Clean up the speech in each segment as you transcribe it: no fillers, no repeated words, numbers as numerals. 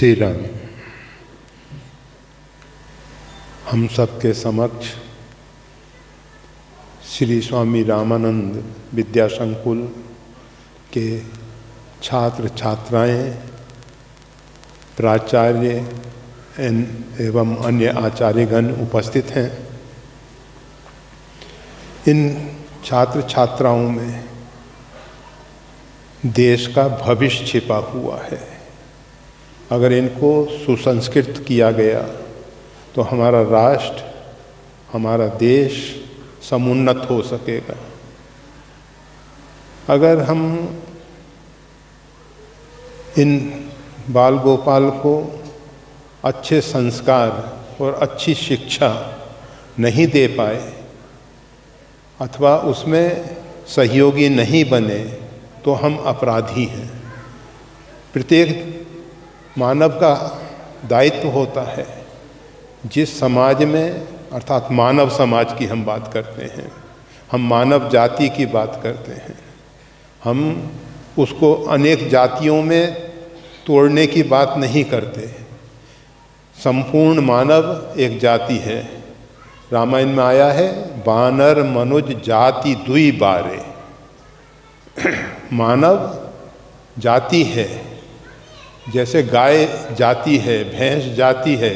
श्री राम। हम सबके समक्ष श्री स्वामी रामानंद विद्या संकुल के छात्र छात्राएं, प्राचार्य एवं अन्य आचार्यगण उपस्थित हैं। इन छात्र छात्राओं में देश का भविष्य छिपा हुआ है। अगर इनको सुसंस्कृत किया गया तो हमारा राष्ट्र, हमारा देश समुन्नत हो सकेगा। अगर हम इन बाल गोपाल को अच्छे संस्कार और अच्छी शिक्षा नहीं दे पाए अथवा उसमें सहयोगी नहीं बने तो हम अपराधी हैं। प्रत्येक मानव का दायित्व होता है, जिस समाज में, अर्थात मानव समाज की हम बात करते हैं, हम मानव जाति की बात करते हैं, हम उसको अनेक जातियों में तोड़ने की बात नहीं करते। संपूर्ण मानव एक जाति है। रामायण में आया है, बानर मनुज जाति दुई बारे। मानव जाति है, जैसे गाय जाति है, भैंस जाति है,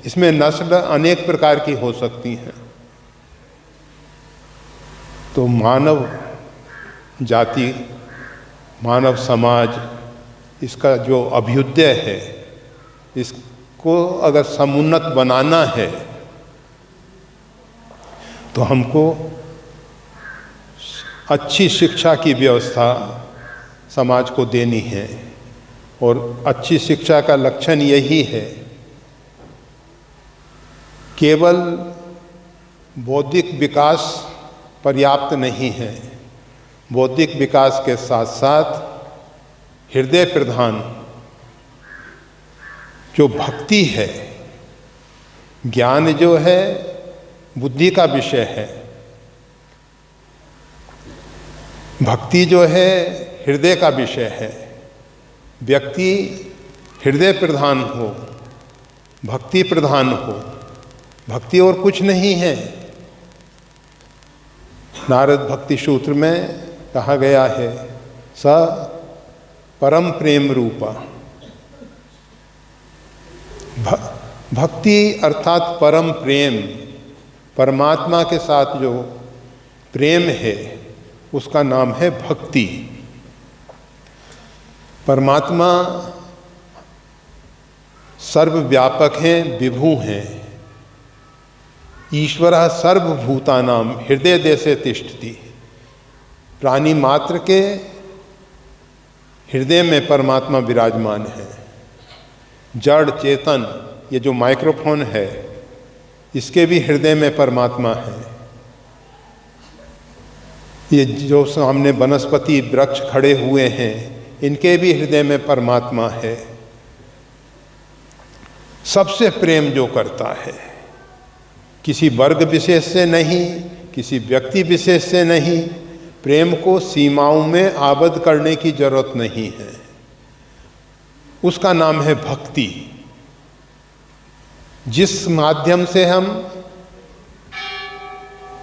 इसमें नस्ल अनेक प्रकार की हो सकती हैं। तो मानव जाति, मानव समाज, इसका जो अभ्युदय है, इसको अगर समुन्नत बनाना है तो हमको अच्छी शिक्षा की व्यवस्था समाज को देनी है। और अच्छी शिक्षा का लक्षण यही है, केवल बौद्धिक विकास पर्याप्त नहीं है। बौद्धिक विकास के साथ साथ हृदय प्रधान जो भक्ति है, ज्ञान जो है बुद्धि का विषय है, भक्ति जो है हृदय का विषय है। व्यक्ति हृदय प्रधान हो, भक्ति प्रधान हो, भक्ति और कुछ नहीं है। नारद भक्ति सूत्र में कहा गया है, स परम प्रेम रूपा। भक्ति अर्थात परम प्रेम, परमात्मा के साथ जो प्रेम है उसका नाम है भक्ति। परमात्मा सर्वव्यापक हैं, विभु हैं। ईश्वरः सर्वभूतानां हृदय देशे तिष्ठति। प्राणी मात्र के हृदय में परमात्मा विराजमान है। जड़ चेतन, ये जो माइक्रोफोन है, इसके भी हृदय में परमात्मा है। ये जो सामने वनस्पति वृक्ष खड़े हुए हैं, इनके भी हृदय में परमात्मा है। सबसे प्रेम जो करता है, किसी वर्ग विशेष से नहीं, किसी व्यक्ति विशेष से नहीं, प्रेम को सीमाओं में आबद्ध करने की जरूरत नहीं है। उसका नाम है भक्ति। जिस माध्यम से हम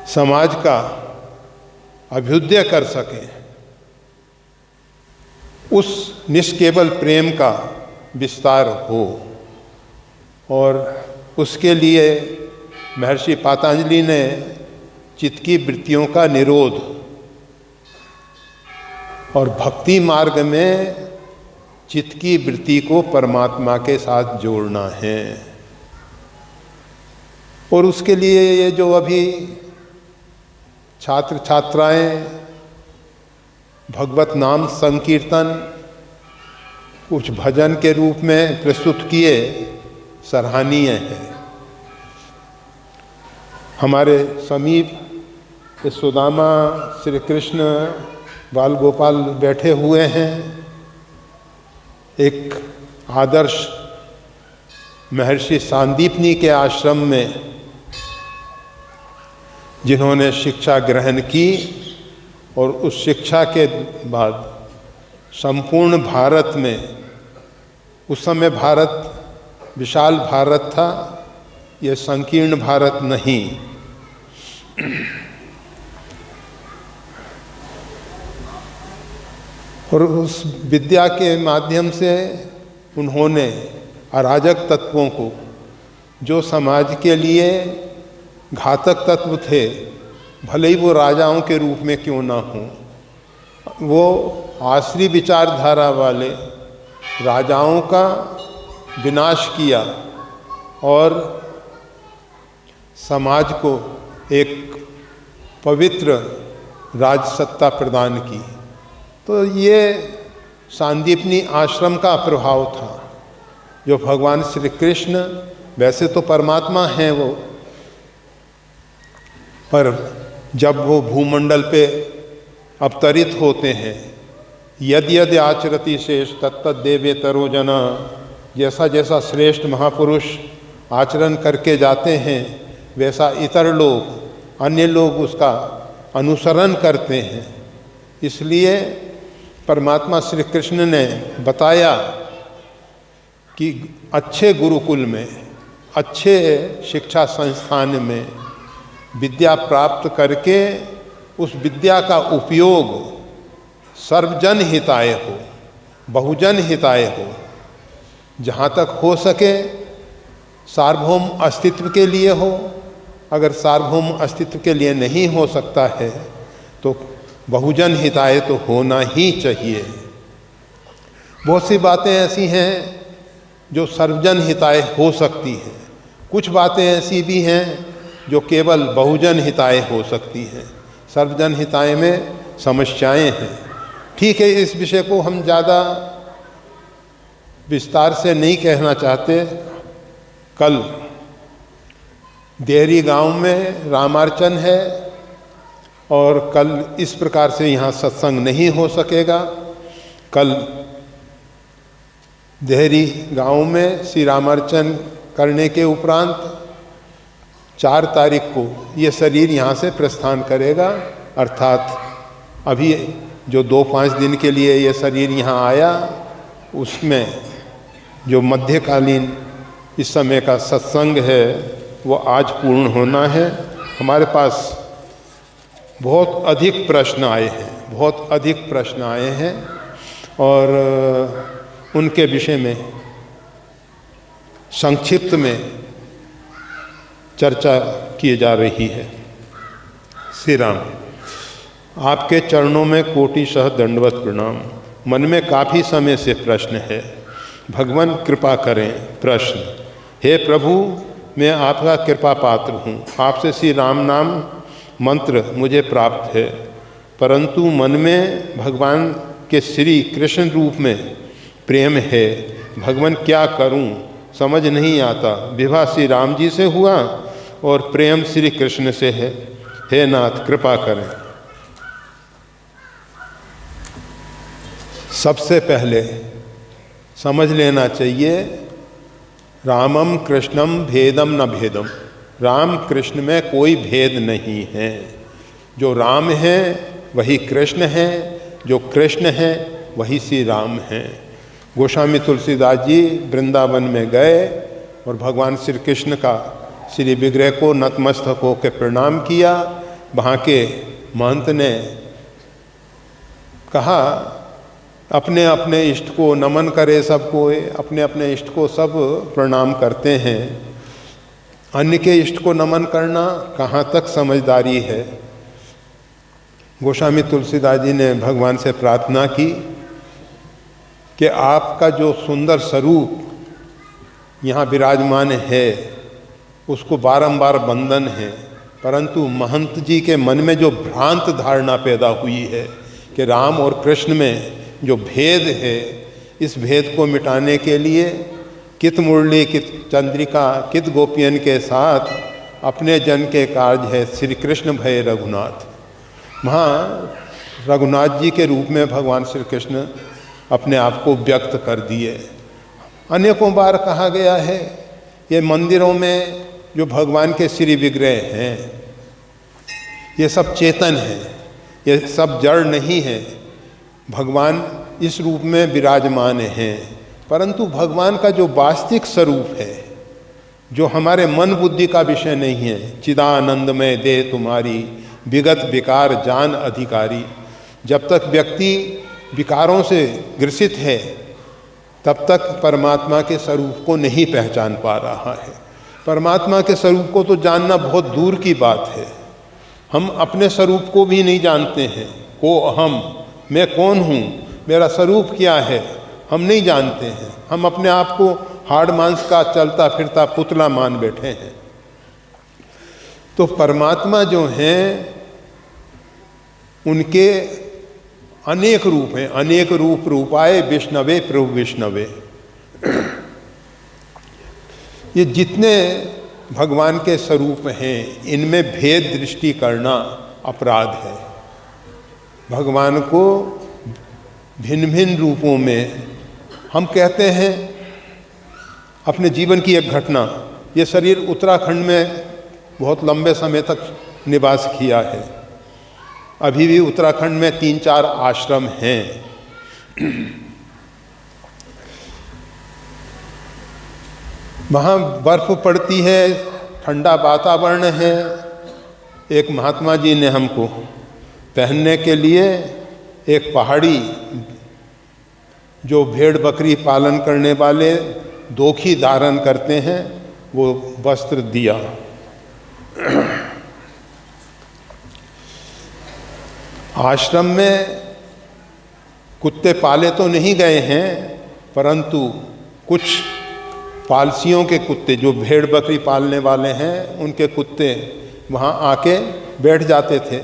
समाज का अभ्युदय कर सकें, उस निष्केवल प्रेम का विस्तार हो। और उसके लिए महर्षि पतंजलि ने चित्त की वृत्तियों का निरोध और भक्ति मार्ग में चित्त की वृत्ति को परमात्मा के साथ जोड़ना है। और उसके लिए ये जो अभी छात्र छात्राएं भगवत नाम संकीर्तन कुछ भजन के रूप में प्रस्तुत किए, सराहनीय है। हमारे समीप सुदामा, श्री कृष्ण, बाल गोपाल बैठे हुए हैं। एक आदर्श महर्षि सांदीपनी के आश्रम में जिन्होंने शिक्षा ग्रहण की और उस शिक्षा के बाद संपूर्ण भारत में उस समय भारत विशाल भारत था, ये संकीर्ण भारत नहीं। और उस विद्या के माध्यम से उन्होंने अराजक तत्वों को, जो समाज के लिए घातक तत्व थे, भले ही वो राजाओं के रूप में क्यों ना हों, वो आसरी विचारधारा वाले राजाओं का विनाश किया और समाज को एक पवित्र राजसत्ता प्रदान की। तो ये सांदीपनी आश्रम का प्रभाव था, जो भगवान श्री कृष्ण वैसे तो परमात्मा हैं वो, पर जब वो भूमंडल पे अवतरित होते हैं, यद यद आचरति शेष तत्त देवेतरो जना, जैसा जैसा श्रेष्ठ महापुरुष आचरण करके जाते हैं वैसा इतर लोग, अन्य लोग उसका अनुसरण करते हैं। इसलिए परमात्मा श्री कृष्ण ने बताया कि अच्छे गुरुकुल में, अच्छे शिक्षा संस्थान में विद्या प्राप्त करके उस विद्या का उपयोग सर्वजन हिताय हो, बहुजन हिताय हो, जहाँ तक हो सके सार्वभौम अस्तित्व के लिए हो। अगर सार्वभौम अस्तित्व के लिए नहीं हो सकता है तो बहुजन हिताय तो होना ही चाहिए। बहुत सी बातें ऐसी हैं जो सर्वजन हिताय हो सकती हैं, कुछ बातें ऐसी भी हैं जो केवल बहुजन हिताय हो सकती हैं। सर्वजन हिताय में समस्याएं हैं। ठीक है, इस विषय को हम ज़्यादा विस्तार से नहीं कहना चाहते। कल देहरी गांव में रामार्चन है और कल इस प्रकार से यहाँ सत्संग नहीं हो सकेगा। कल देहरी गांव में श्री रामार्चन करने के उपरांत 4 तारीख को ये शरीर यहाँ से प्रस्थान करेगा। अर्थात अभी जो 2-5 दिन के लिए ये शरीर यहाँ आया, उसमें जो मध्यकालीन इस समय का सत्संग है वो आज पूर्ण होना है। हमारे पास बहुत अधिक प्रश्न आए हैं, बहुत अधिक प्रश्न आए हैं और उनके विषय में संक्षिप्त में चर्चा की जा रही है। श्री राम, आपके चरणों में कोटिशः दंडवत प्रणाम। मन में काफ़ी समय से प्रश्न है, भगवान कृपा करें। प्रश्न: हे प्रभु, मैं आपका कृपा पात्र हूँ। आपसे श्री राम नाम मंत्र मुझे प्राप्त है, परंतु मन में भगवान के श्री कृष्ण रूप में प्रेम है। भगवान क्या करूं समझ नहीं आता। विवाह श्री राम जी से हुआ और प्रेम श्री कृष्ण से है। हे नाथ कृपा करें। सबसे पहले समझ लेना चाहिए, रामम कृष्णम भेदम न भेदम। राम कृष्ण में कोई भेद नहीं है। जो राम है वही कृष्ण है, जो कृष्ण है वही श्री राम हैं। गोस्वामी तुलसीदास जी वृंदावन में गए और भगवान श्री कृष्ण का श्री विग्रह को नतमस्तक होकर प्रणाम किया। वहाँ के महंत ने कहा, अपने अपने इष्ट को नमन करे सबको, अपने अपने इष्ट को सब प्रणाम करते हैं, अन्य के इष्ट को नमन करना कहाँ तक समझदारी है। गोस्वामी तुलसीदास जी ने भगवान से प्रार्थना की कि आपका जो सुंदर स्वरूप यहाँ विराजमान है उसको बारंबार वंदन है, परंतु महंत जी के मन में जो भ्रांत धारणा पैदा हुई है कि राम और कृष्ण में जो भेद है, इस भेद को मिटाने के लिए कित मुरली कित चंद्रिका कित गोपियन के साथ अपने जन के कार्य है श्री कृष्ण भय रघुनाथ। वहाँ रघुनाथ जी के रूप में भगवान श्री कृष्ण अपने आप को व्यक्त कर दिए। अनेकों बार कहा गया है, ये मंदिरों में जो भगवान के श्री विग्रह हैं ये सब चेतन है, ये सब जड़ नहीं है। भगवान इस रूप में विराजमान हैं। परंतु भगवान का जो वास्तविक स्वरूप है, जो हमारे मन बुद्धि का विषय नहीं है, चिदानंदमय दे तुम्हारी विगत विकार जान अधिकारी, जब तक व्यक्ति विकारों से ग्रसित है तब तक परमात्मा के स्वरूप को नहीं पहचान पा रहा है। परमात्मा के स्वरूप को तो जानना बहुत दूर की बात है, हम अपने स्वरूप को भी नहीं जानते हैं। को अहम, मैं कौन हूँ, मेरा स्वरूप क्या है, हम नहीं जानते हैं। हम अपने आप को हाड़ मांस का चलता फिरता पुतला मान बैठे हैं। तो परमात्मा जो हैं उनके अनेक रूप हैं, अनेक रूप रूपाए विष्णवे प्रभु विष्णवे। ये जितने भगवान के स्वरूप हैं इनमें भेद दृष्टि करना अपराध है। भगवान को भिन्न भिन्न रूपों में हम कहते हैं। अपने जीवन की एक घटना, ये शरीर उत्तराखंड में बहुत लंबे समय तक निवास किया है। अभी भी उत्तराखंड में 3-4 आश्रम हैं। वहाँ बर्फ पड़ती है, ठंडा वातावरण है। एक महात्मा जी ने हमको पहनने के लिए एक पहाड़ी, जो भेड़ बकरी पालन करने वाले दोखी धारण करते हैं, वो वस्त्र दिया। आश्रम में कुत्ते पाले तो नहीं गए हैं, परंतु कुछ पालसियों के कुत्ते, जो भेड़ बकरी पालने वाले हैं, उनके कुत्ते वहाँ आके बैठ जाते थे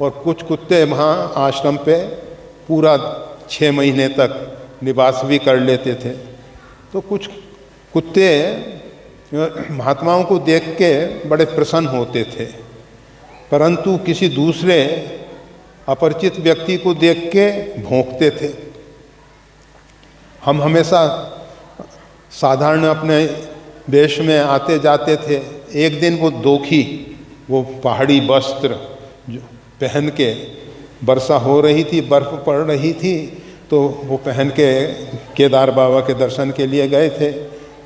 और कुछ कुत्ते वहाँ आश्रम पे पूरा 6 महीने तक निवास भी कर लेते थे। तो कुछ कुत्ते महात्माओं को देख के बड़े प्रसन्न होते थे, परंतु किसी दूसरे अपरिचित व्यक्ति को देख के भौंकते थे। हम हमेशा साधारण अपने वेश में आते जाते थे। एक दिन वो दोखी, वो पहाड़ी वस्त्र जो पहन के, वर्षा हो रही थी, बर्फ पड़ रही थी, तो वो पहन के केदार बाबा के दर्शन के लिए गए थे।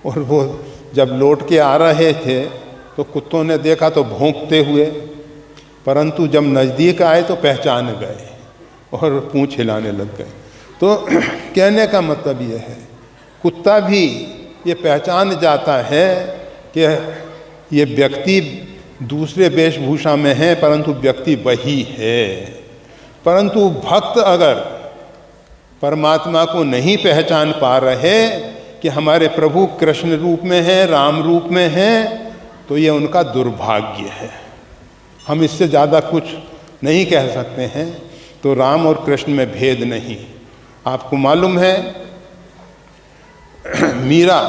और वो जब लौट के आ रहे थे तो कुत्तों ने देखा तो भौंकते हुए, परंतु जब नज़दीक आए तो पहचान गए और पूंछ हिलाने लग गए। तो कहने का मतलब ये है, कुत्ता भी ये पहचान जाता है कि ये व्यक्ति दूसरे वेशभूषा में है, परंतु व्यक्ति वही है। परंतु भक्त अगर परमात्मा को नहीं पहचान पा रहे कि हमारे प्रभु कृष्ण रूप में है, राम रूप में है, तो ये उनका दुर्भाग्य है। हम इससे ज़्यादा कुछ नहीं कह सकते हैं। तो राम और कृष्ण में भेद नहीं। आपको मालूम है, मीरा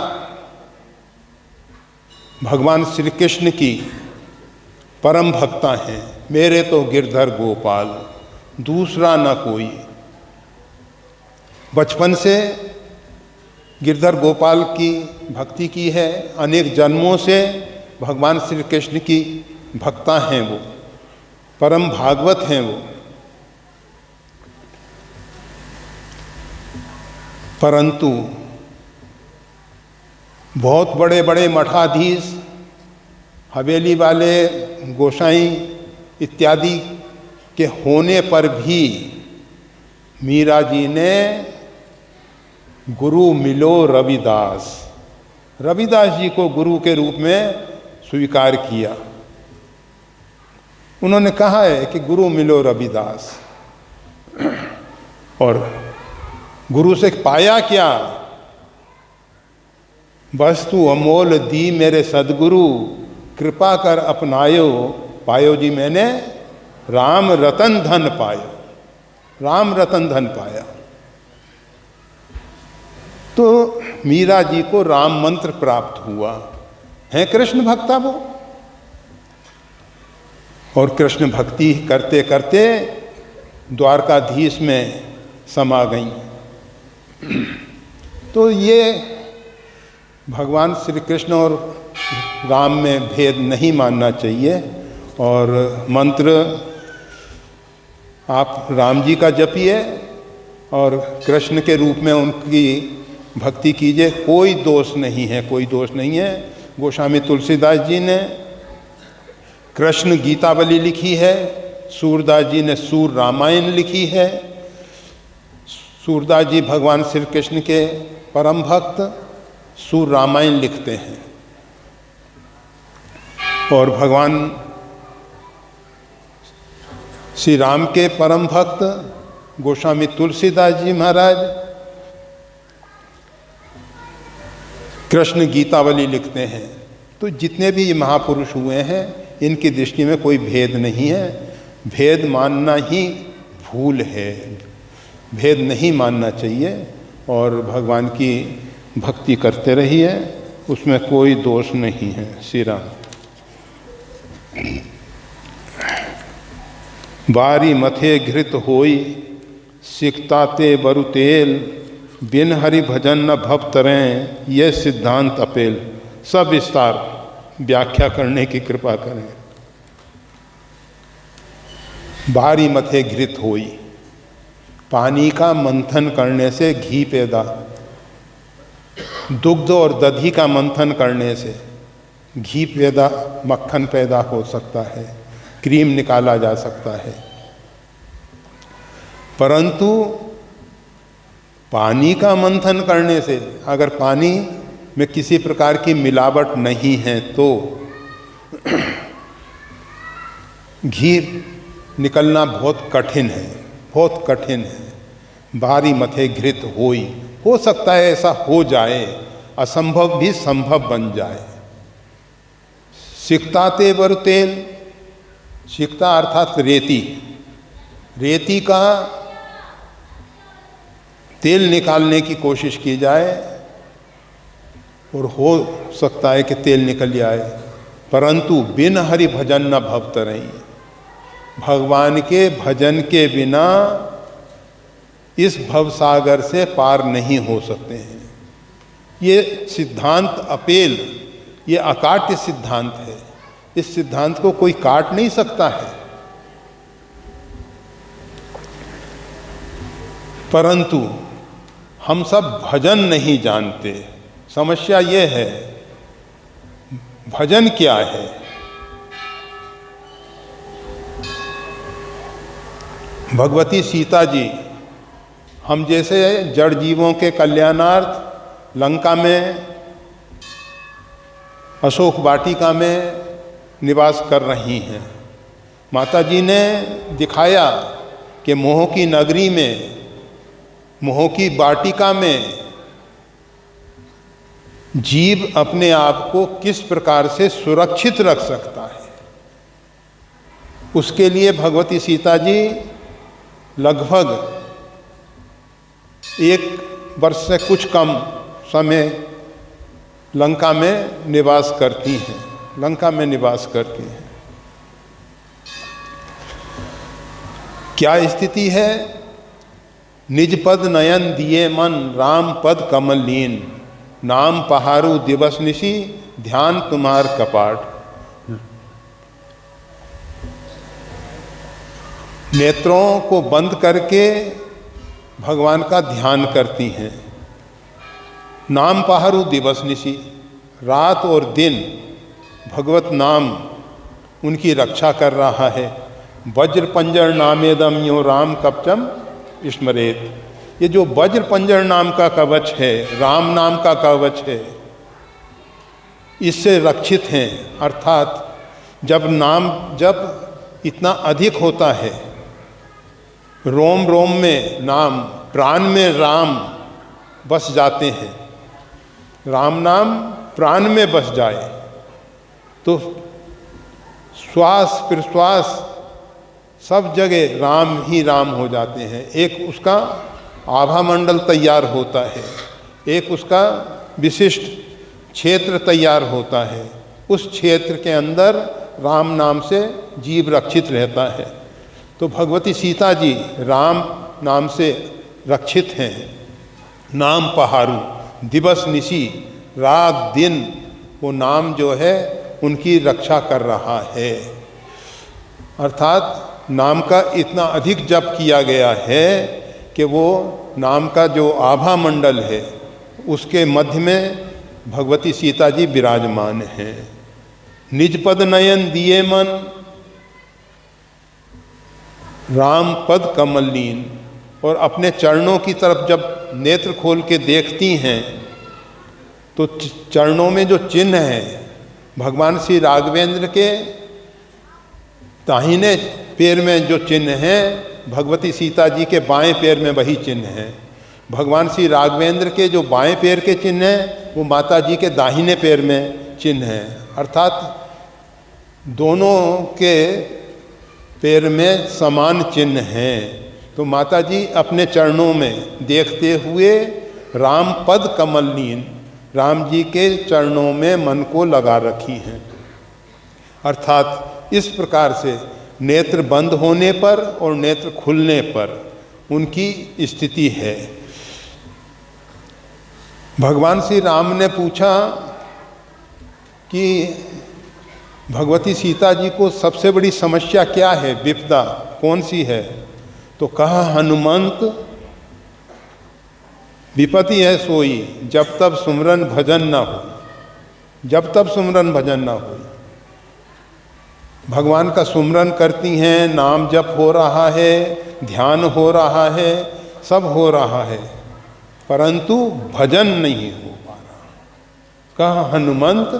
भगवान श्री कृष्ण की परम भक्ता हैं। मेरे तो गिरधर गोपाल, दूसरा न कोई। बचपन से गिरधर गोपाल की भक्ति की है, अनेक जन्मों से भगवान श्री कृष्ण की भक्ता हैं, वो परम भागवत हैं वो। परंतु बहुत बड़े बड़े मठाधीश, हवेली वाले, गोसाई इत्यादि के होने पर भी मीरा जी ने गुरु मिलो रविदास, रविदास जी को गुरु के रूप में स्वीकार किया। उन्होंने कहा है कि गुरु मिलो रविदास। और गुरु से पाया क्या? वस्तु अमोल दी मेरे सदगुरु, कृपा कर अपनायो, पायो जी मैंने राम रतन धन पायो, राम रतन धन पाया। तो मीरा जी को राम मंत्र प्राप्त हुआ है, कृष्ण भक्ता वो। और कृष्ण भक्ति करते करते द्वारकाधीश में समा गई। तो ये भगवान श्री कृष्ण और राम में भेद नहीं मानना चाहिए। और मंत्र आप राम जी का जपिए और कृष्ण के रूप में उनकी भक्ति कीजिए, कोई दोष नहीं है, कोई दोष नहीं है। गोस्वामी तुलसीदास जी ने कृष्ण गीतावली लिखी है, सूरदास जी ने सूर रामायण लिखी है। सूरदास जी भगवान श्री कृष्ण के परम भक्त सूर रामायण लिखते हैं, और भगवान श्री राम के परम भक्त गोस्वामी तुलसीदास जी महाराज कृष्ण गीतावली लिखते हैं। तो जितने भी ये महापुरुष हुए हैं, इनकी दृष्टि में कोई भेद नहीं है। भेद मानना ही भूल है, भेद नहीं मानना चाहिए, और भगवान की भक्ति करते रहिए, उसमें कोई दोष नहीं है। श्री राम। बारी मथे घृत होई, सिकताते बरु तेल, बिन हरि भजन न भव तरें, यह सिद्धांत अपेल। सब विस्तार व्याख्या करने की कृपा करें। बारी मथे घृत होई, पानी का मंथन करने से घी पैदा, दुग्ध और दधी का मंथन करने से घी पैदा, मक्खन पैदा हो सकता है, क्रीम निकाला जा सकता है। परंतु पानी का मंथन करने से, अगर पानी में किसी प्रकार की मिलावट नहीं है तो घी निकलना बहुत कठिन है, बहुत कठिन है। भारी मथे घृत होई, हो सकता है ऐसा हो जाए, असंभव भी संभव बन जाए। सिकताते बर तेल, सिकता अर्थात रेती, रेती का तेल निकालने की कोशिश की जाए और हो सकता है कि तेल निकल जाए, परंतु बिन हरि भजन न भव तरें, भगवान के भजन के बिना इस भवसागर से पार नहीं हो सकते हैं। ये सिद्धांत अपेल, ये अकाट्य सिद्धांत है। इस सिद्धांत को कोई काट नहीं सकता है। परंतु हम सब भजन नहीं जानते। समस्या ये है, भजन क्या है? भगवती सीता जी हम जैसे जड़ जीवों के कल्याणार्थ लंका में अशोक वाटिका में निवास कर रही हैं। माता जी ने दिखाया कि मोह की नगरी में, मोह की वाटिका में जीव अपने आप को किस प्रकार से सुरक्षित रख सकता है। उसके लिए भगवती सीता जी लगभग 1 वर्ष से कुछ कम समय लंका में निवास करती हैं, लंका में निवास करती हैं। क्या स्थिति है? निज पद नयन दिए मन, राम पद कमल लीन, नाम पहारू दिवस निशी, ध्यान तुम्हार कपाट। नेत्रों को बंद करके भगवान का ध्यान करती हैं। नाम पहारू दिवस निशी, रात और दिन भगवत नाम उनकी रक्षा कर रहा है। वज्र पंजर नामेदम यो राम कवचम स्मरेत। ये जो वज्र पंजर नाम का कवच है, राम नाम का कवच है, इससे रक्षित हैं। अर्थात जब नाम जब इतना अधिक होता है, रोम रोम में नाम, प्राण में राम बस जाते हैं, राम नाम प्राण में बस जाए तो श्वास प्रश्वास सब जगह राम ही राम हो जाते हैं। एक उसका आभा मंडल तैयार होता है, एक उसका विशिष्ट क्षेत्र तैयार होता है। उस क्षेत्र के अंदर राम नाम से जीव रक्षित रहता है। तो भगवती सीता जी राम नाम से रक्षित हैं। नाम पहारू दिवस निशी, रात दिन वो नाम जो है उनकी रक्षा कर रहा है। अर्थात नाम का इतना अधिक जप किया गया है कि वो नाम का जो आभा मंडल है उसके मध्य में भगवती सीता जी विराजमान हैं। निज पद नयन दिए मन, राम पद कमलीन। और अपने चरणों की तरफ जब नेत्र खोल के देखती हैं तो चरणों में जो चिन्ह है भगवान श्री राघवेंद्र के दाहिने पैर में जो चिन्ह है, भगवती सीता जी के बाएं पैर में वही चिन्ह है। भगवान श्री राघवेंद्र के जो बाएं पैर के चिन्ह हैं वो माता जी के दाहिने पैर में चिन्ह हैं, अर्थात दोनों के पैर में समान चिन्ह हैं। तो माता जी अपने चरणों में देखते हुए राम पद कमलीन, राम जी के चरणों में मन को लगा रखी हैं। अर्थात इस प्रकार से नेत्र बंद होने पर और नेत्र खुलने पर उनकी स्थिति है। भगवान श्री राम ने पूछा कि भगवती सीता जी को सबसे बड़ी समस्या क्या है, विपदा कौन सी है? तो कहा हनुमंत विपत्ति है सोई, जब तब सुमरन भजन न हो, जब तब सुमरन भजन न हो। भगवान का सुमरन करती हैं, नाम जप हो रहा है, ध्यान हो रहा है, सब हो रहा है, परंतु भजन नहीं हो पा रहा। कहा हनुमंत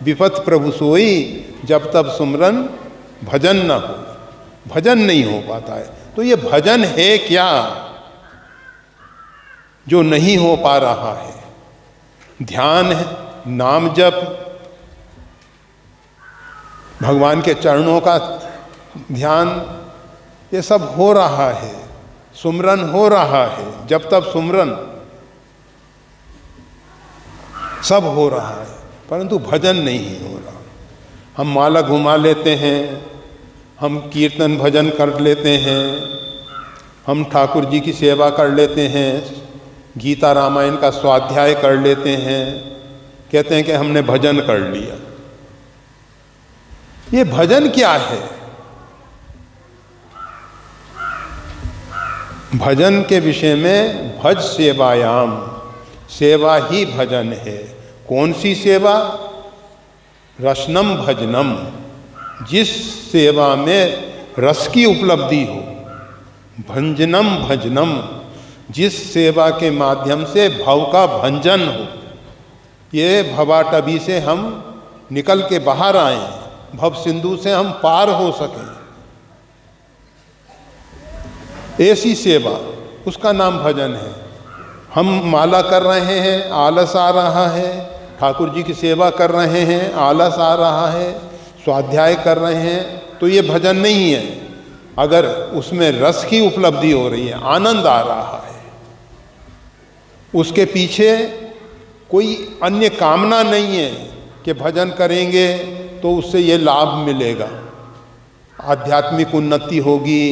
विपत प्रभु सोई, जब तब सुमरन भजन न हो, भजन नहीं हो पाता है। तो ये भजन है क्या जो नहीं हो पा रहा है? ध्यान है, नाम जप, भगवान के चरणों का ध्यान, ये सब हो रहा है, सुमरन हो रहा है, जब तब सुमरन सब हो रहा है, परंतु भजन नहीं हो रहा। हम माला घुमा लेते हैं, हम कीर्तन भजन कर लेते हैं, हम ठाकुर जी की सेवा कर लेते हैं, गीता रामायण का स्वाध्याय कर लेते हैं, कहते हैं कि हमने भजन कर लिया। ये भजन क्या है? भजन के विषय में भज सेवायाम, सेवा ही भजन है। कौन सी सेवा? रसनम भजनम, जिस सेवा में रस की उपलब्धि हो। भंजनम भजनम, जिस सेवा के माध्यम से भव का भंजन हो। ये भवाटवी से हम निकल के बाहर आए, भव सिंधु से हम पार हो सकें, ऐसी सेवा, उसका नाम भजन है। हम माला कर रहे हैं, आलस आ रहा है, ठाकुर जी की सेवा कर रहे हैं, आलस आ रहा है, स्वाध्याय कर रहे हैं, तो ये भजन नहीं है। अगर उसमें रस की उपलब्धि हो रही है, आनंद आ रहा है, उसके पीछे कोई अन्य कामना नहीं है कि भजन करेंगे तो उससे ये लाभ मिलेगा, आध्यात्मिक उन्नति होगी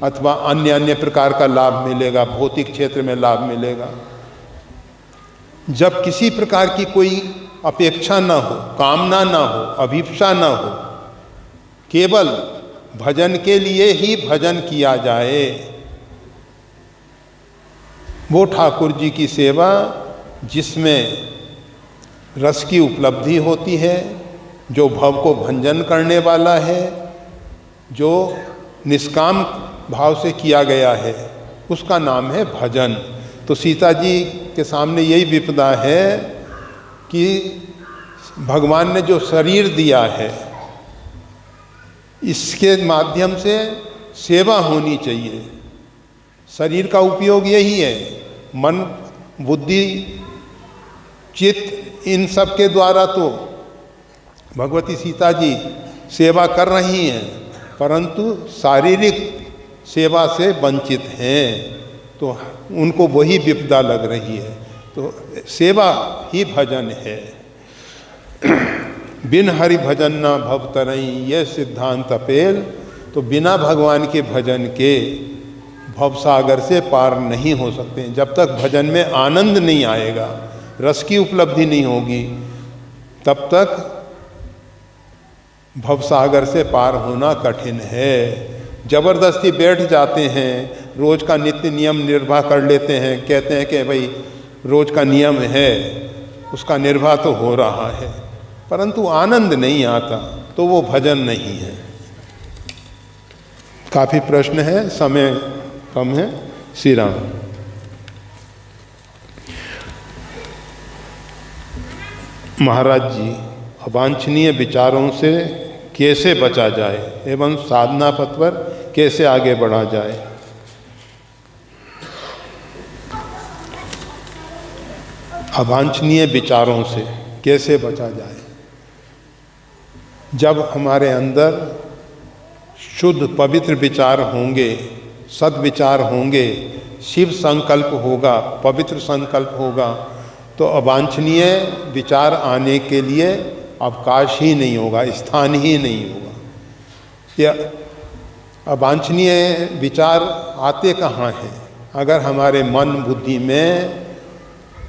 अथवा अन्य अन्य प्रकार का लाभ मिलेगा, भौतिक क्षेत्र में लाभ मिलेगा। जब किसी प्रकार की कोई अपेक्षा न हो, कामना न हो, अभिप्सा न हो, केवल भजन के लिए ही भजन किया जाए, वो ठाकुर जी की सेवा जिसमें रस की उपलब्धि होती है, जो भव को भंजन करने वाला है, जो निष्काम भाव से किया गया है, उसका नाम है भजन। तो सीता जी के सामने यही विपदा है कि भगवान ने जो शरीर दिया है, इसके माध्यम से सेवा होनी चाहिए। शरीर का उपयोग यही है, मन बुद्धि चित्त इन सब के द्वारा तो भगवती सीता जी सेवा कर रही हैं, परंतु शारीरिक सेवा से वंचित हैं, तो उनको वही विपदा लग रही है। तो सेवा ही भजन है। बिन हरि भजन न भव तरई, ये सिद्धांत अपेल। तो बिना भगवान के भजन के भव सागर से पार नहीं हो सकते। जब तक भजन में आनंद नहीं आएगा, रस की उपलब्धि नहीं होगी, तब तक भव सागर से पार होना कठिन है। जबरदस्ती बैठ जाते हैं, रोज का नित्य नियम निर्वाह कर लेते हैं, कहते हैं कि भाई रोज का नियम है, उसका निर्वाह तो हो रहा है, परंतु आनंद नहीं आता, तो वो भजन नहीं है। काफी प्रश्न है, समय कम है। श्री राम। महाराज जी, अवांछनीय विचारों से कैसे बचा जाए एवं साधना पथ पर कैसे आगे बढ़ा जाए? अवांछनीय विचारों से कैसे बचा जाए? जब हमारे अंदर शुद्ध पवित्र विचार होंगे, सद्विचार होंगे, शिव संकल्प होगा, पवित्र संकल्प होगा, तो अवांछनीय विचार आने के लिए अवकाश ही नहीं होगा, स्थान ही नहीं होगा। यह अवांछनीय विचार आते कहाँ हैं? अगर हमारे मन बुद्धि में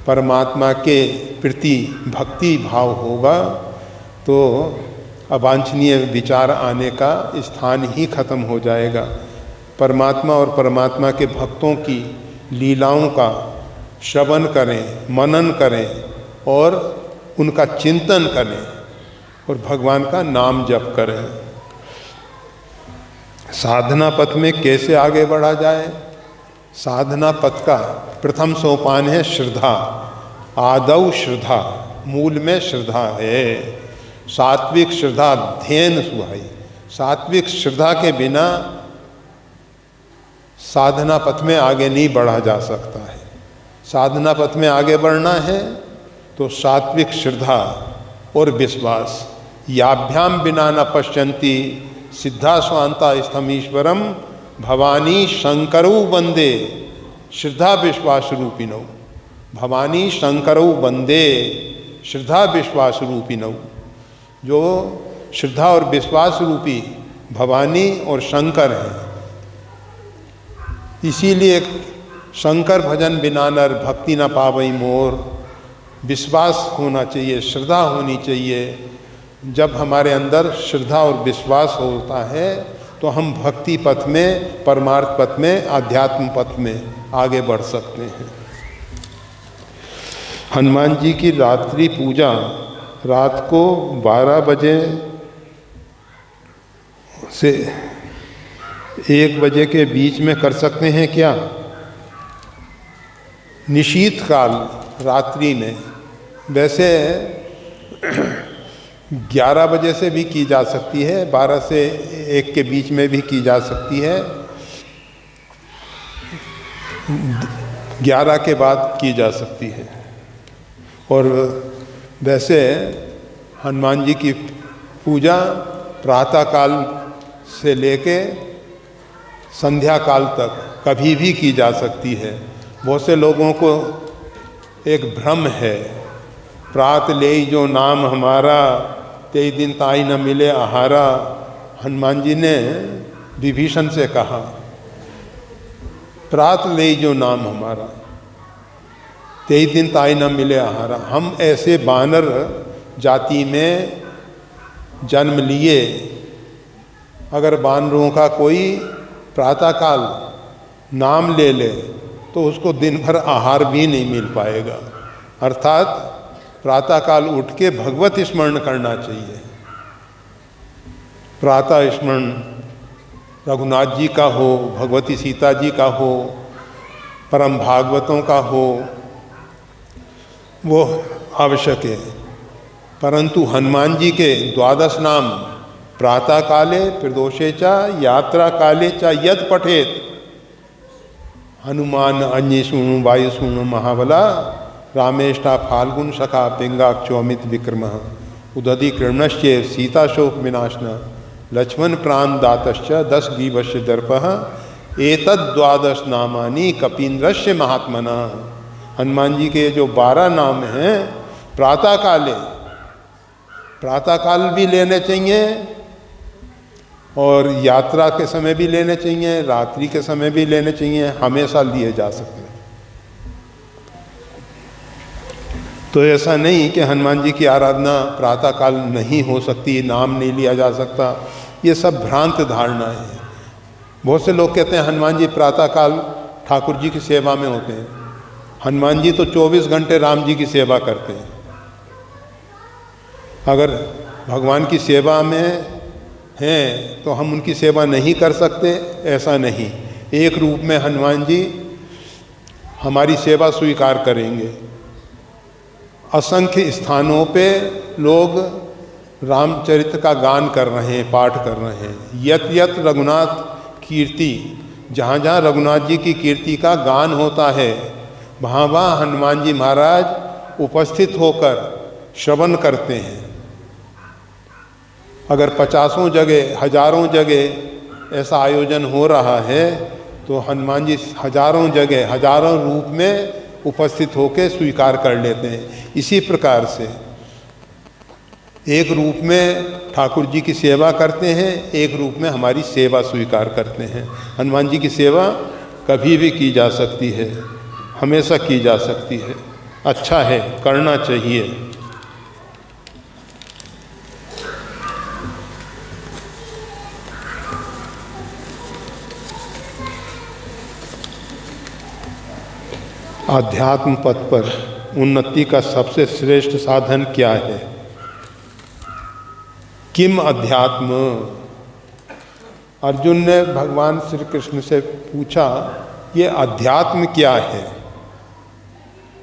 परमात्मा के प्रति भक्ति भाव होगा तो अवांछनीय विचार आने का स्थान ही खत्म हो जाएगा। परमात्मा और परमात्मा के भक्तों की लीलाओं का श्रवण करें, मनन करें और उनका चिंतन करें और भगवान का नाम जप करें। साधना पथ में कैसे आगे बढ़ा जाए? साधना पथ का प्रथम सोपान है श्रद्धा। आदौ श्रद्धा, मूल में श्रद्धा है। सात्विक श्रद्धा ध्येन सुहाई। सात्विक श्रद्धा के बिना साधना पथ में आगे नहीं बढ़ा जा सकता है। साधना पथ में आगे बढ़ना है तो सात्विक श्रद्धा और विश्वास, याभ्याम बिना न पश्यन्ति सिद्धा स्वांता स्थमीश्वरम भवानी शंकरौ वंदे श्रद्धा विश्वास रूपिणौ। भवानी शंकरौ वंदे श्रद्धा विश्वास रूपिणौ। जो श्रद्धा और विश्वास रूपी भवानी और शंकर हैं, इसीलिए शंकर भजन बिना नर भक्ति न पावई मोर। विश्वास होना चाहिए, श्रद्धा होनी चाहिए। जब हमारे अंदर श्रद्धा और विश्वास होता है तो हम भक्ति पथ में, परमार्थ पथ में, आध्यात्म पथ में आगे बढ़ सकते हैं। हनुमान जी की रात्रि पूजा रात को 12 बजे से 1 बजे के बीच में कर सकते हैं क्या? निशीत काल रात्रि में, वैसे 11 बजे से भी की जा सकती है, 12 से 1 के बीच में भी की जा सकती है, 11 के बाद की जा सकती है। और वैसे हनुमान जी की पूजा प्रातः काल से लेके संध्या काल तक कभी भी की जा सकती है। बहुत से लोगों को एक भ्रम है, प्रात ले जो नाम हमारा, तेई दिन ताई न मिले आहारा। हनुमान जी ने विभीषण से कहा, प्रात ले जो नाम हमारा, तेई दिन ताई न मिले आहारा। हम ऐसे बानर जाति में जन्म लिए, अगर बानरों का कोई प्रातःकाल नाम ले ले तो उसको दिन भर आहार भी नहीं मिल पाएगा। अर्थात प्रातःकाल उठ के भगवत स्मरण करना चाहिए। प्रातः स्मरण रघुनाथ जी का हो, भगवती सीता जी का हो, परम भागवतों का हो, वो आवश्यक है। परंतु हनुमान जी के 12 नाम प्रातः काले प्रदोषे च यात्रा काले च यद पठेत हनुमान अन्य सुनु वायु सुनु महाबला रामेष्टा फाल्गुन सखा पिंगाक्षो अमित विक्रम उदधि कृष्णश्चे सीता शोक विनाशन लक्ष्मण प्राण दातश्च 10 गीवश्य दर्पः एतद् 12 नामानि कपीन्द्रस्य महात्मना। हनुमान जी के जो 12 नाम हैं प्रातःकाल भी लेने चाहिए और यात्रा के समय भी लेने चाहिए, रात्रि के समय भी लेने चाहिए, हमेशा लिए जा सकते हैं। तो ऐसा नहीं कि हनुमान जी की आराधना प्रातःकाल नहीं हो सकती, नाम नहीं लिया जा सकता, ये सब भ्रांत धारणा है। बहुत से लोग कहते हैं हनुमान जी प्रातःकाल ठाकुर जी की सेवा में होते हैं। हनुमान जी तो 24 घंटे राम जी की सेवा करते हैं। अगर भगवान की सेवा में हैं तो हम उनकी सेवा नहीं कर सकते, ऐसा नहीं। एक रूप में हनुमान जी हमारी सेवा स्वीकार करेंगे। असंख्य स्थानों पे लोग रामचरित्र का गान कर रहे हैं, पाठ कर रहे हैं। यत यत रघुनाथ कीर्ति, जहाँ जहाँ रघुनाथ जी की कीर्ति का गान होता है वहाँ वहाँ हनुमान जी महाराज उपस्थित होकर श्रवण करते हैं। अगर 50 जगह, हजारों जगह ऐसा आयोजन हो रहा है तो हनुमान जी हजारों जगह, हजारों रूप में उपस्थित होकर स्वीकार कर लेते हैं। इसी प्रकार से एक रूप में ठाकुर जी की सेवा करते हैं, एक रूप में हमारी सेवा स्वीकार करते हैं। हनुमान जी की सेवा कभी भी की जा सकती है, हमेशा की जा सकती है। अच्छा है, करना चाहिए। आध्यात्म पथ पर उन्नति का सबसे श्रेष्ठ साधन क्या है? किम अध्यात्म? अर्जुन ने भगवान श्री कृष्ण से पूछा, ये अध्यात्म क्या है?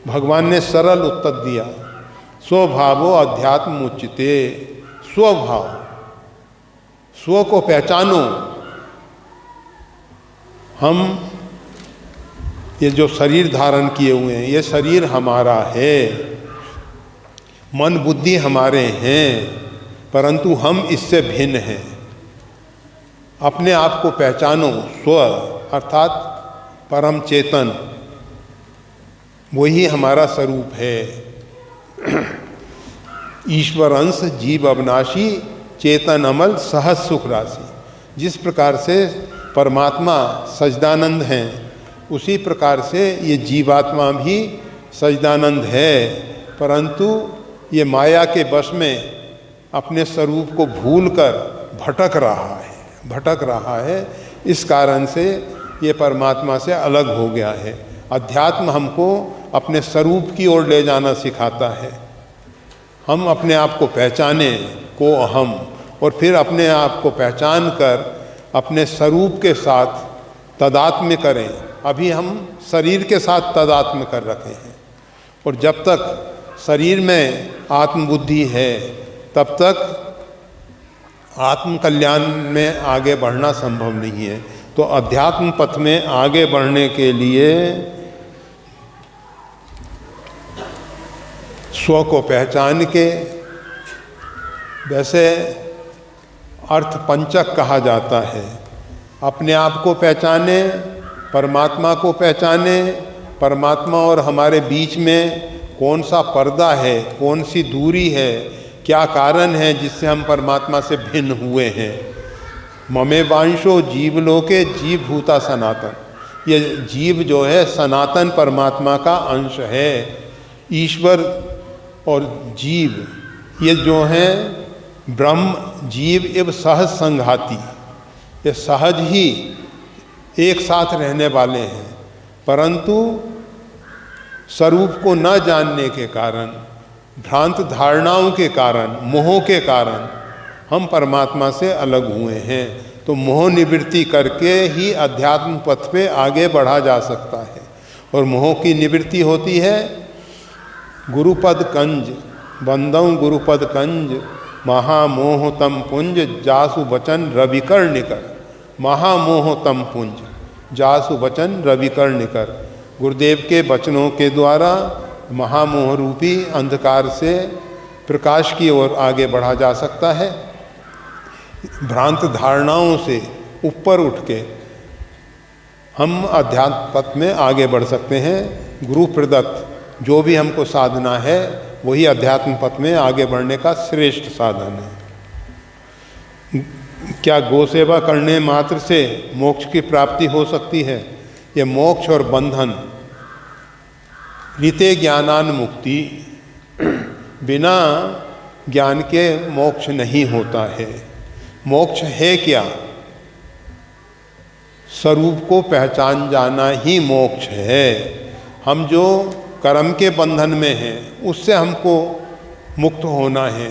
भगवान ने सरल उत्तर दिया, स्वभावो अध्यात्म उच्यते। स्वभाव, स्व को पहचानो। हम ये जो शरीर धारण किए हुए हैं, ये शरीर हमारा है, मन बुद्धि हमारे हैं, परंतु हम इससे भिन्न हैं। अपने आप को पहचानो। स्व अर्थात परम चेतन, वही हमारा स्वरूप है। ईश्वर अंश जीव अविनाशी, चेतन अमल सहज सुख राशि। जिस प्रकार से परमात्मा सच्चिदानंद हैं, उसी प्रकार से ये जीवात्मा भी सच्चिदानंद है, परंतु ये माया के वश में अपने स्वरूप को भूलकर भटक रहा है। इस कारण से ये परमात्मा से अलग हो गया है। अध्यात्म हमको अपने स्वरूप की ओर ले जाना सिखाता है। हम अपने आप को पहचाने, को अहम, और फिर अपने आप को पहचान कर अपने स्वरूप के साथ तादात्म्य करें। अभी हम शरीर के साथ तादात्म्य कर रखे हैं, और जब तक शरीर में आत्मबुद्धि है तब तक आत्म कल्याण में आगे बढ़ना संभव नहीं है। तो अध्यात्म पथ में आगे बढ़ने के लिए स्व को पहचान के, वैसे अर्थ पंचक कहा जाता है, अपने आप को पहचाने, परमात्मा को पहचाने, परमात्मा और हमारे बीच में कौन सा पर्दा है, कौन सी दूरी है, क्या कारण है जिससे हम परमात्मा से भिन्न हुए हैं। ममे वांशो जीवलोके जीव भूता सनातन। ये जीव जो है सनातन परमात्मा का अंश है। ईश्वर और जीव ये जो हैं ब्रह्म जीव एवं सहज संघाती, ये सहज ही एक साथ रहने वाले हैं, परंतु स्वरूप को न जानने के कारण, भ्रांत धारणाओं के कारण, मोह के कारण हम परमात्मा से अलग हुए हैं। तो मोह निवृत्ति करके ही अध्यात्म पथ पे आगे बढ़ा जा सकता है। और मोह की निवृत्ति होती है गुरुपद कंज, बंदौ गुरुपद कंज, महामोह तम पुंज, जासु वचन रविकर निकर। महामोह तम पुंज, जासु वचन रविकर निकर। गुरुदेव के वचनों के द्वारा महामोह रूपी अंधकार से प्रकाश की ओर आगे बढ़ा जा सकता है। भ्रांत धारणाओं से ऊपर उठ के हम अध्यात्म पथ में आगे बढ़ सकते हैं। गुरु प्रदत्त जो भी हमको साधना है वही अध्यात्म पथ में आगे बढ़ने का श्रेष्ठ साधन है। क्या गौ सेवा करने मात्र से मोक्ष की प्राप्ति हो सकती है? ये मोक्ष और बंधन, रीते ज्ञानान मुक्ति, बिना ज्ञान के मोक्ष नहीं होता है। मोक्ष है क्या? स्वरूप को पहचान जाना ही मोक्ष है। हम जो कर्म के बंधन में हैं उससे हमको मुक्त होना है।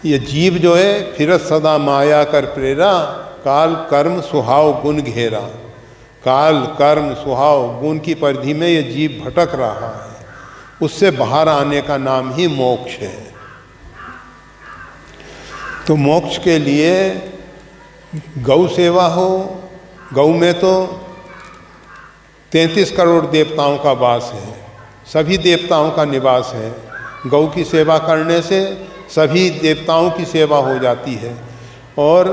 ये जीव जो है फिरत सदा माया कर प्रेरा, काल कर्म सुहाव गुण घेरा। काल कर्म सुहाव गुण की परिधि में ये जीव भटक रहा है, उससे बाहर आने का नाम ही मोक्ष है। तो मोक्ष के लिए गौ सेवा हो। गौ में तो 33 करोड़ देवताओं का वास है, सभी देवताओं का निवास है। गौ की सेवा करने से सभी देवताओं की सेवा हो जाती है और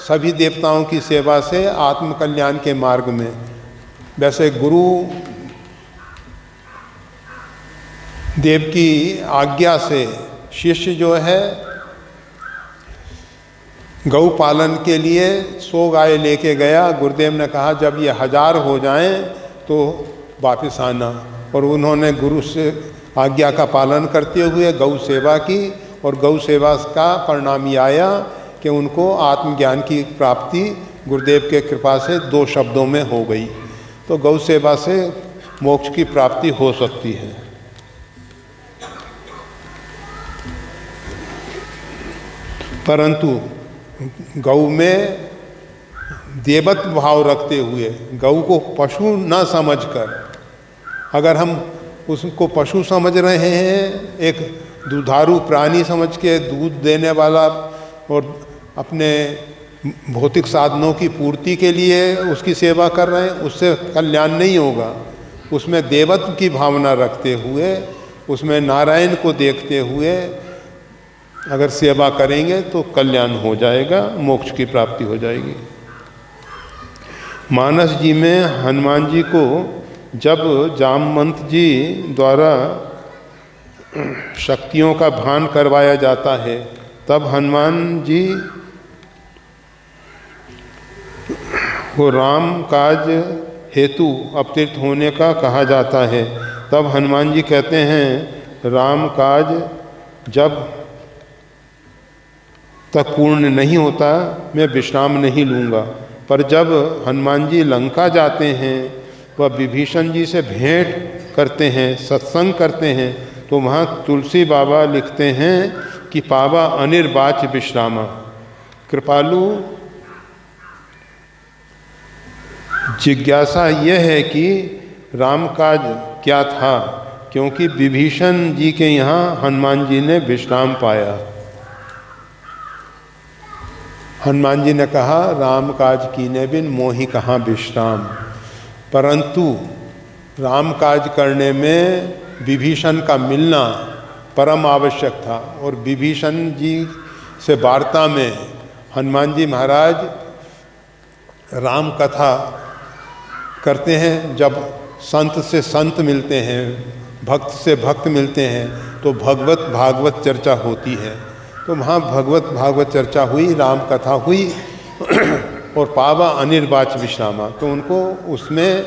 सभी देवताओं की सेवा से आत्मकल्याण के मार्ग में। वैसे गुरु देव की आज्ञा से शिष्य जो है गौ पालन के लिए 100 गाय लेके गया। गुरुदेव ने कहा जब ये 1000 हो जाएं तो वापस आना, और उन्होंने गुरु से आज्ञा का पालन करते हुए गौ सेवा की, और गौ सेवा का परिणाम ये आया कि उनको आत्मज्ञान की प्राप्ति गुरुदेव के कृपा से 2 शब्दों में हो गई। तो गौ सेवा से मोक्ष की प्राप्ति हो सकती है। परंतु गौ में देवत भाव रखते हुए, गौ को पशु न समझकर, अगर हम उसको पशु समझ रहे हैं, एक दुधारू प्राणी समझ के दूध देने वाला और अपने भौतिक साधनों की पूर्ति के लिए उसकी सेवा कर रहे हैं, उससे कल्याण नहीं होगा। उसमें देवत्व की भावना रखते हुए, उसमें नारायण को देखते हुए अगर सेवा करेंगे तो कल्याण हो जाएगा, मोक्ष की प्राप्ति हो जाएगी। मानस जी में हनुमान जी को जब जामवंत जी द्वारा शक्तियों का भान करवाया जाता है, तब हनुमान जी को राम काज हेतु अवतरित होने का कहा जाता है। तब हनुमान जी कहते हैं राम काज जब तक पूर्ण नहीं होता मैं विश्राम नहीं लूँगा। पर जब हनुमान जी लंका जाते हैं, वह विभीषण जी से भेंट करते हैं, सत्संग करते हैं, तो वहाँ तुलसी बाबा लिखते हैं कि पावा अनिर्वाच विश्रामा। कृपालु जिज्ञासा यह है कि राम काज क्या था, क्योंकि विभीषण जी के यहाँ हनुमान जी ने विश्राम पाया। हनुमान जी ने कहा राम काज कीने बिन मोहि कहाँ विश्राम। परंतु राम काज करने में विभीषण का मिलना परम आवश्यक था, और विभीषण जी से वार्ता में हनुमान जी महाराज राम कथा करते हैं। जब संत से संत मिलते हैं, भक्त से भक्त मिलते हैं, तो भगवत भागवत चर्चा होती है। तो वहाँ भगवत भागवत चर्चा हुई, राम कथा हुई, और पावा अनिर्वाच विश्रामा, तो उनको उसमें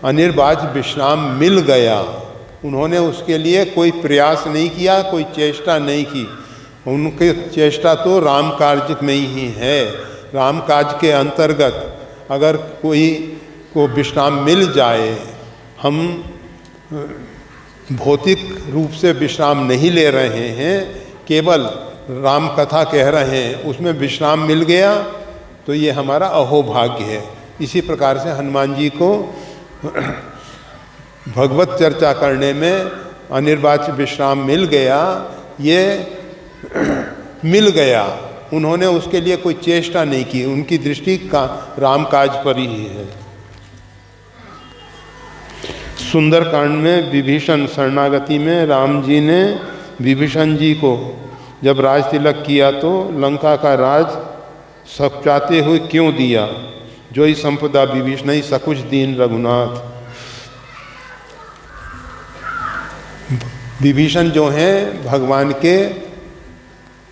अनिर्वाच विश्राम मिल गया। उन्होंने उसके लिए कोई प्रयास नहीं किया, कोई चेष्टा नहीं की। उनकी चेष्टा तो राम कार्य में ही है। राम कार्य के अंतर्गत अगर कोई को विश्राम मिल जाए, हम भौतिक रूप से विश्राम नहीं ले रहे हैं, केवल राम कथा कह रहे हैं, उसमें विश्राम मिल गया तो ये हमारा अहोभाग्य है। इसी प्रकार से हनुमान जी को भगवत चर्चा करने में अनिर्वाच विश्राम मिल गया, ये मिल गया। उन्होंने उसके लिए कोई चेष्टा नहीं की, उनकी दृष्टि का राम काज पर ही है। सुंदरकांड में विभीषण शरणागति में राम जी ने विभीषण जी को जब राज तिलक किया तो लंका का राज सपचाते हुए क्यों दिया, जो ही संपदा विभीषण ही सकुच दीन रघुनाथ। विभीषण जो हैं भगवान के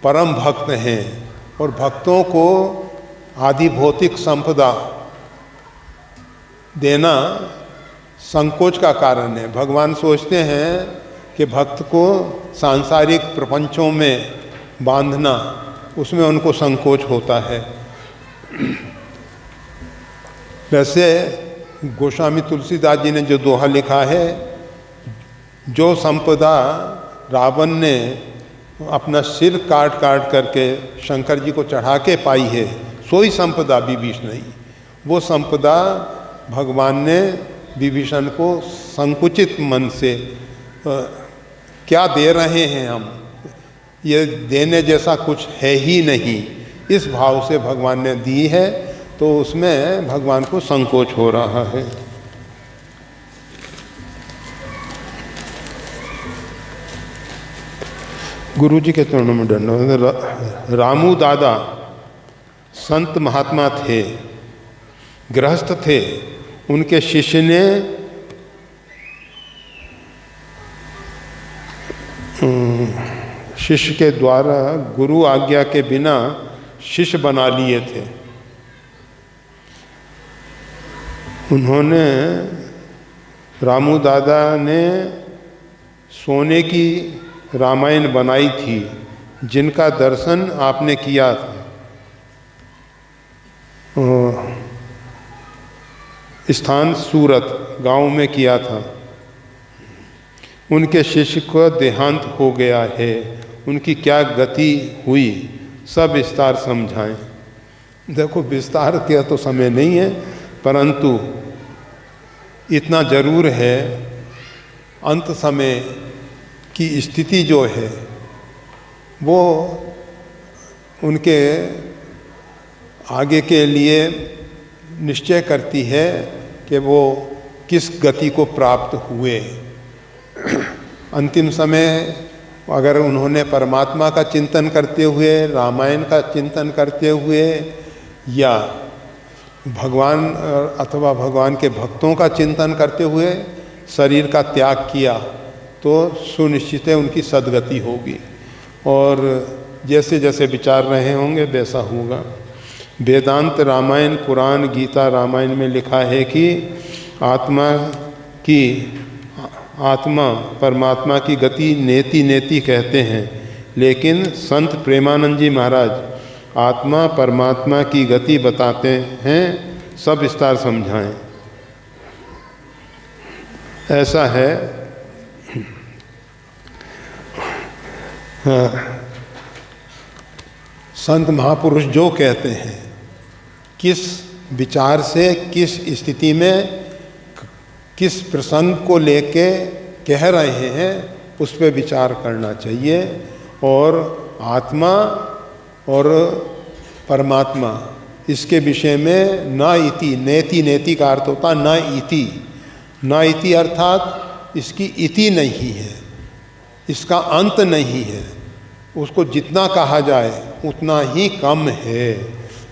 परम भक्त हैं, और भक्तों को आदि भौतिक संपदा देना संकोच का कारण है। भगवान सोचते हैं कि भक्त को सांसारिक प्रपंचों में बांधना, उसमें उनको संकोच होता है। वैसे गोस्वामी तुलसीदास जी ने जो दोहा लिखा है, जो संपदा रावण ने अपना सिर काट काट करके शंकर जी को चढ़ा के पाई है, सोई संपदा विभीषण नहीं। वो संपदा भगवान ने विभीषण को संकुचित मन से क्या दे रहे हैं हम, ये देने जैसा कुछ है ही नहीं, इस भाव से भगवान ने दी है, तो उसमें भगवान को संकोच हो रहा है। गुरु जी के चरणों में दंडवत। रामू दादा संत महात्मा थे, गृहस्थ थे। उनके शिष्य ने शिष्य के द्वारा गुरु आज्ञा के बिना शिष्य बना लिए थे। उन्होंने, रामू दादा ने सोने की रामायण बनाई थी, जिनका दर्शन आपने किया था। स्थान सूरत गांव में किया था। उनके शिष्य को देहांत हो गया है, उनकी क्या गति हुई, सब विस्तार समझाएं। देखो, विस्तार का तो समय नहीं है, परंतु इतना जरूर है, अंत समय की स्थिति जो है वो उनके आगे के लिए निश्चय करती है कि वो किस गति को प्राप्त हुए। अंतिम समय अगर उन्होंने परमात्मा का चिंतन करते हुए, रामायण का चिंतन करते हुए, या भगवान अथवा भगवान के भक्तों का चिंतन करते हुए शरीर का त्याग किया, तो सुनिश्चित है उनकी सद्गति होगी। और जैसे जैसे विचार रहे होंगे वैसा होगा। वेदांत, रामायण, पुराण, गीता, रामायण में लिखा है कि आत्मा परमात्मा की गति नेति नेति कहते हैं, लेकिन संत प्रेमानंद जी महाराज आत्मा परमात्मा की गति बताते हैं, सब विस्तार समझाएं। ऐसा है। संत महापुरुष जो कहते हैं, किस विचार से, किस स्थिति में, किस प्रसंग को लेके कह रहे हैं, उस पर विचार करना चाहिए। और आत्मा और परमात्मा, इसके विषय में न इति, नेति नेति का अर्थ होता न इति। न इति अर्थात इसकी इति नहीं है, इसका अंत नहीं है, उसको जितना कहा जाए उतना ही कम है।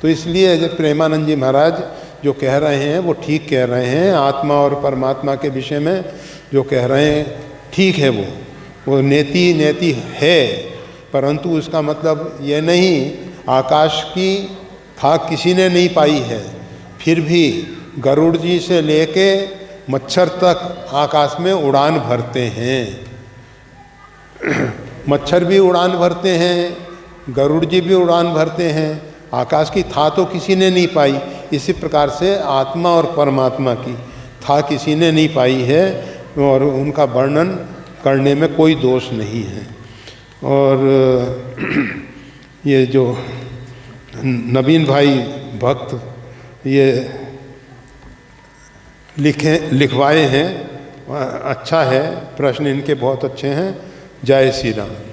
तो इसलिए जब प्रेमानंद जी महाराज जो कह रहे हैं वो ठीक कह रहे हैं। आत्मा और परमात्मा के विषय में जो कह रहे हैं ठीक है, वो नेति नेति है, परंतु उसका मतलब ये नहीं आकाश की खाक किसी ने नहीं पाई है। फिर भी गरुड़ जी से लेके मच्छर तक आकाश में उड़ान भरते हैं। मच्छर भी उड़ान भरते हैं, गरुड़ जी भी उड़ान भरते हैं। आकाश की था तो किसी ने नहीं पाई। इसी प्रकार से आत्मा और परमात्मा की था किसी ने नहीं पाई है, और उनका वर्णन करने में कोई दोष नहीं है। और ये जो नवीन भाई भक्त ये लिखवाए हैं, अच्छा है, प्रश्न इनके बहुत अच्छे हैं। जय श्री राम।